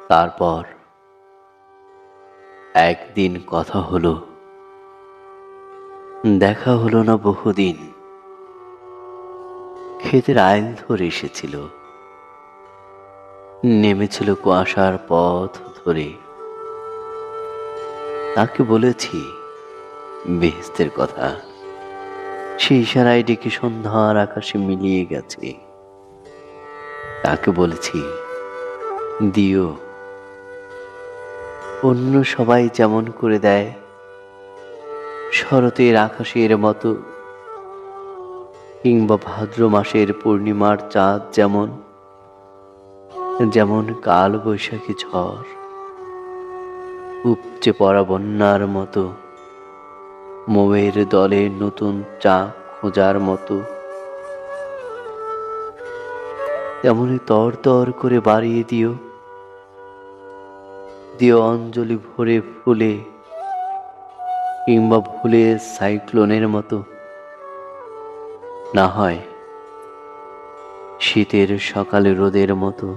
তারপর একদিন কথা হলো, দেখা হলো না বহুদিন। ক্ষেতের আইল ধরে এসেছিল, নেমেছিল কুয়াশার পথ ধরে। তাকে বলেছি বেহেশতের কথা, সে ইশারায় ডেকে সন্ধ্যার আকাশে মিলিয়ে গেছে। তাকে বলেছি দিও, অন্য সবাই যেমন করে দেয়, শরতের আকাশের মতো, কিংবা ভাদ্র মাসের পূর্ণিমার চাঁদ যেমন, যেমন কাল বৈশাখী ঝড়, উপচে পড়া বন্যার মতো, মোমের দলে নতুন চাক খোঁজার মতো, তেমনি তর তর করে বাড়িয়ে দিও, দিও অঞ্জলি ভরে ফুলে, কিংবা ভুলে সাইক্লোনের মতো। না হয় শীতের সকালে রোদের মতো,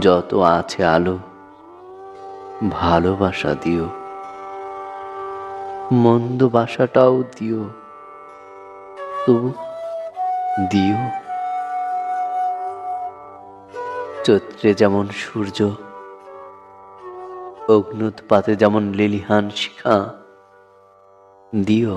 যত আছে আলো ভালোবাসা দিও, মন্দ বাসাটাও দিও, তবু দিও। চৈত্রে যেমন সূর্য, অগ্নুৎপাতে যেমন লেলিহান শিখা, দিও।